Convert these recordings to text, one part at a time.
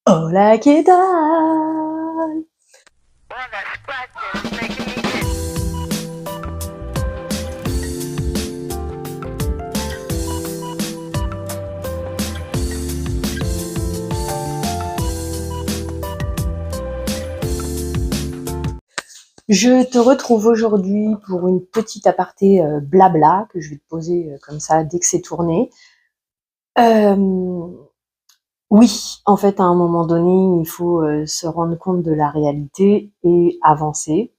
Hola, ¿qué tal? Je te retrouve aujourd'hui pour une petite aparté blabla que je vais te poser comme ça dès que c'est tourné. Euh, oui, en fait, à un moment donné, il faut se rendre compte de la réalité et avancer.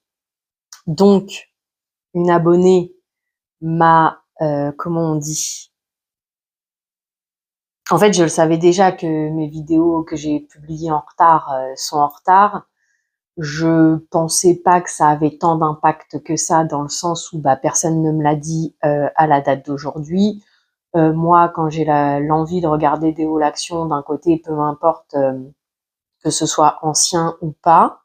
Donc, une abonnée m'a, comment on dit? En fait, je le savais déjà que mes vidéos que j'ai publiées en retard sont en retard. Je pensais pas que ça avait tant d'impact que ça, dans le sens où personne ne me l'a dit à la date d'aujourd'hui. Moi, quand j'ai l'envie de regarder des haul actions d'un côté, peu importe que ce soit ancien ou pas,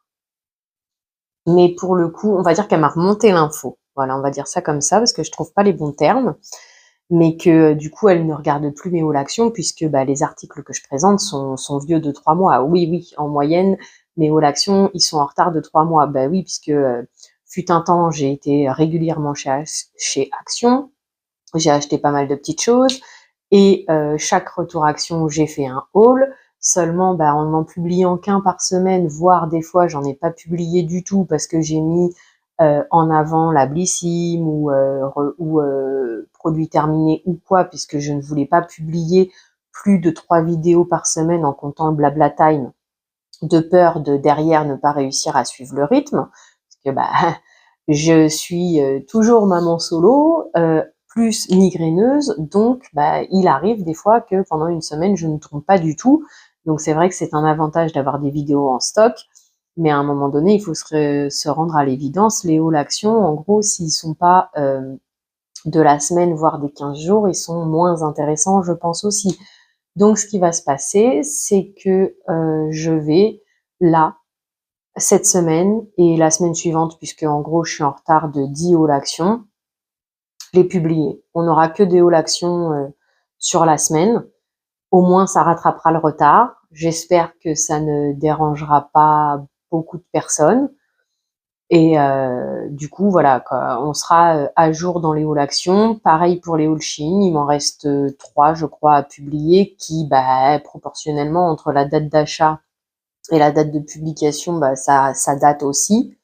mais pour le coup, on va dire qu'elle m'a remonté l'info. Voilà, on va dire ça comme ça, parce que je trouve pas les bons termes, mais que du coup, elle ne regarde plus mes haul actions, puisque les articles que je présente sont vieux de 3 mois. Oui, oui, en moyenne, mes haul actions, ils sont en retard de 3 mois. Bah oui, puisque fut un temps, j'ai été régulièrement chez Action, j'ai acheté pas mal de petites choses, et chaque retour action, j'ai fait un haul. Seulement, en n'en publiant qu'un par semaine, voire des fois, j'en ai pas publié du tout parce que j'ai mis en avant la Blissim ou produit terminé ou quoi, puisque je ne voulais pas publier plus de 3 vidéos par semaine en comptant le blabla time, de peur de derrière ne pas réussir à suivre le rythme. Parce que je suis toujours maman solo, plus migraineuse, donc il arrive des fois que pendant une semaine, je ne tourne pas du tout. Donc c'est vrai que c'est un avantage d'avoir des vidéos en stock, mais à un moment donné, il faut se rendre à l'évidence. Les haul actions, en gros, s'ils sont pas de la semaine, voire des 15 jours, ils sont moins intéressants, je pense aussi. Donc ce qui va se passer, c'est que je vais là, cette semaine et la semaine suivante, puisque en gros je suis en retard de 10 haul actions, les publier. On n'aura que des haul actions sur la semaine. Au moins ça rattrapera le retard. J'espère que ça ne dérangera pas beaucoup de personnes. Et du coup, voilà, quoi. On sera à jour dans les haul actions. Pareil pour les haul Shein, il m'en reste 3, je crois, à publier, qui, proportionnellement, entre la date d'achat et la date de publication, ça date aussi.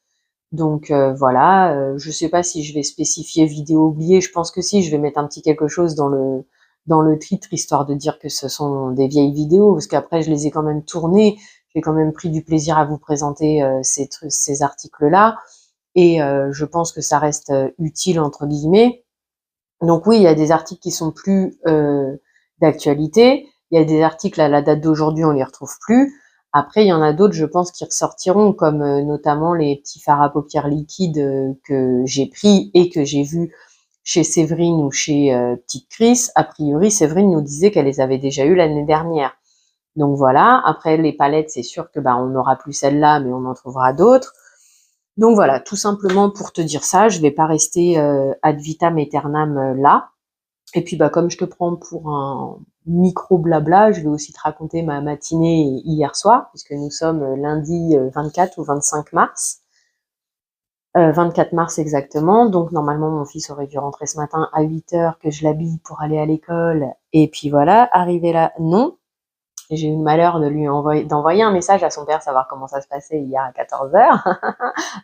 Donc voilà, je sais pas si je vais spécifier vidéo oubliée. Je pense que si, je vais mettre un petit quelque chose dans le titre, histoire de dire que ce sont des vieilles vidéos, parce qu'après je les ai quand même tournées. J'ai quand même pris du plaisir à vous présenter ces articles-là, et je pense que ça reste utile entre guillemets. Donc oui, il y a des articles qui sont plus d'actualité. Il y a des articles à la date d'aujourd'hui, on les retrouve plus. Après, il y en a d'autres, je pense, qui ressortiront, comme notamment les petits fards à paupières liquides que j'ai pris et que j'ai vus chez Séverine ou chez Petite Chris. A priori, Séverine nous disait qu'elle les avait déjà eu l'année dernière. Donc voilà. Après, les palettes, c'est sûr que on n'aura plus celles-là, mais on en trouvera d'autres. Donc voilà, tout simplement pour te dire ça, je vais pas rester ad vitam aeternam là. Et puis comme je te prends pour un micro blabla, je vais aussi te raconter ma matinée hier soir, puisque nous sommes lundi 24 ou 25 mars. 24 mars exactement, donc normalement mon fils aurait dû rentrer ce matin à 8 heures, que je l'habille pour aller à l'école, et puis voilà, arrivé là, non. J'ai eu le malheur de d'envoyer un message à son père, savoir comment ça se passait hier à 14 heures.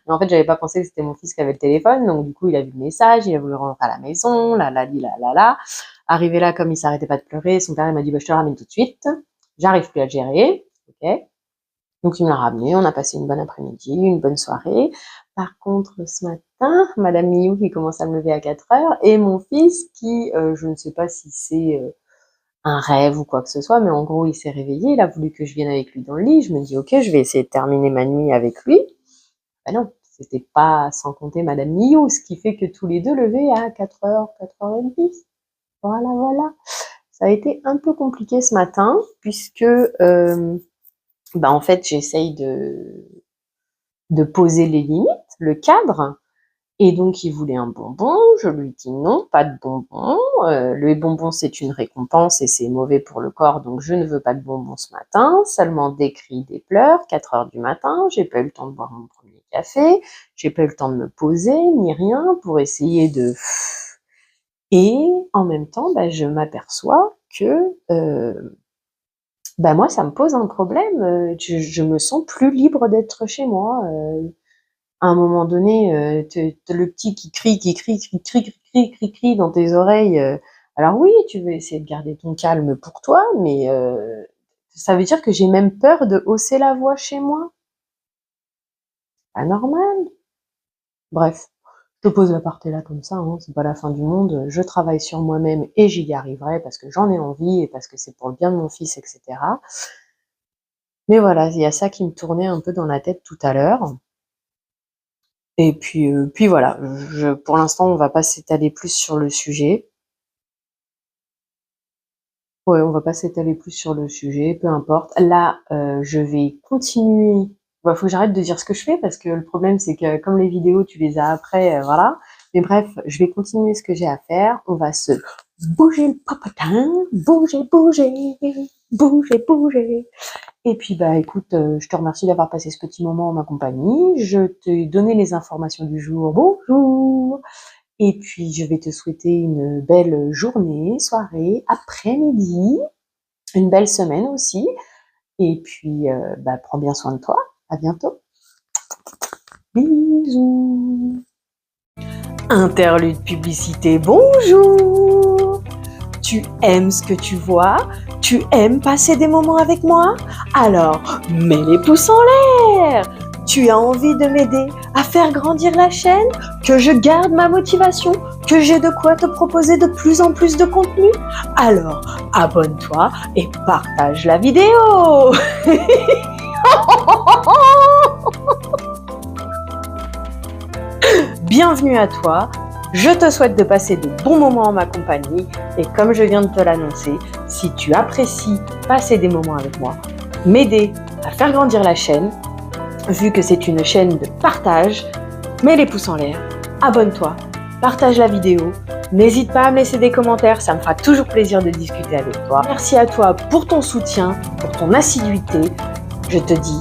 Mais en fait, j'avais pas pensé que c'était mon fils qui avait le téléphone, donc du coup, il a vu le message, il a voulu rentrer à la maison, là. Arrivé là, comme il s'arrêtait pas de pleurer, son père il m'a dit je te le ramène tout de suite. J'arrive plus à le gérer, ok. Donc il me l'a ramené, on a passé une bonne après-midi, une bonne soirée. Par contre, ce matin, Madame Miou qui commence à me lever à 4 heures, et mon fils qui, je ne sais pas si c'est un rêve ou quoi que ce soit, mais en gros, il s'est réveillé, il a voulu que je vienne avec lui dans le lit. Je me dis, ok, je vais essayer de terminer ma nuit avec lui. Non, c'était pas sans compter Madame Millot, ce qui fait que tous les deux levaient à 4 heures, 4h30. Voilà, voilà. Ça a été un peu compliqué ce matin, puisque, en fait, j'essaye de poser les limites, le cadre. Et donc, il voulait un bonbon. Je lui dis non, pas de bonbon. Le bonbon, c'est une récompense et c'est mauvais pour le corps, donc je ne veux pas de bonbon ce matin. Seulement des cris, des pleurs, 4 heures du matin. J'ai pas eu le temps de boire mon premier café. J'ai pas eu le temps de me poser, ni rien, pour essayer de... Et en même temps, je m'aperçois que moi, ça me pose un problème. Je me sens plus libre d'être chez moi. À un moment donné, t'as le petit qui crie dans tes oreilles. Alors oui, tu veux essayer de garder ton calme pour toi, mais ça veut dire que j'ai même peur de hausser la voix chez moi. Pas normal. Bref, je pose l'aparté là comme ça, hein, c'est pas la fin du monde. Je travaille sur moi-même et j'y arriverai parce que j'en ai envie et parce que c'est pour le bien de mon fils, etc. Mais voilà, il y a ça qui me tournait un peu dans la tête tout à l'heure. Et puis voilà, pour l'instant, on va pas s'étaler plus sur le sujet. Ouais, on va pas s'étaler plus sur le sujet, peu importe. Là, je vais continuer. Faut que j'arrête de dire ce que je fais parce que le problème, c'est que comme les vidéos, tu les as après, voilà. Mais bref, je vais continuer ce que j'ai à faire. On va se bouger le popotin, bouger. Et puis écoute, je te remercie d'avoir passé ce petit moment en ma compagnie. Je t'ai donné les informations du jour. Bonjour. Et puis je vais te souhaiter une belle journée, soirée, après-midi, une belle semaine aussi. Et puis prends bien soin de toi. À bientôt. Bisous. Interlude publicité. Bonjour. Tu aimes ce que tu vois? Tu aimes passer des moments avec moi? Alors, mets les pouces en l'air! Tu as envie de m'aider à faire grandir la chaîne? Que je garde ma motivation? Que j'ai de quoi te proposer de plus en plus de contenu? Alors, abonne-toi et partage la vidéo! Bienvenue à toi! Je te souhaite de passer de bons moments en ma compagnie et comme je viens de te l'annoncer, si tu apprécies passer des moments avec moi, m'aider à faire grandir la chaîne, vu que c'est une chaîne de partage, mets les pouces en l'air, abonne-toi, partage la vidéo, n'hésite pas à me laisser des commentaires, ça me fera toujours plaisir de discuter avec toi. Merci à toi pour ton soutien, pour ton assiduité. Je te dis,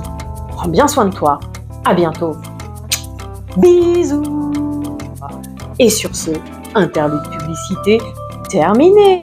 prends bien soin de toi, à bientôt. Bisous! Et sur ce, interlude publicité terminé.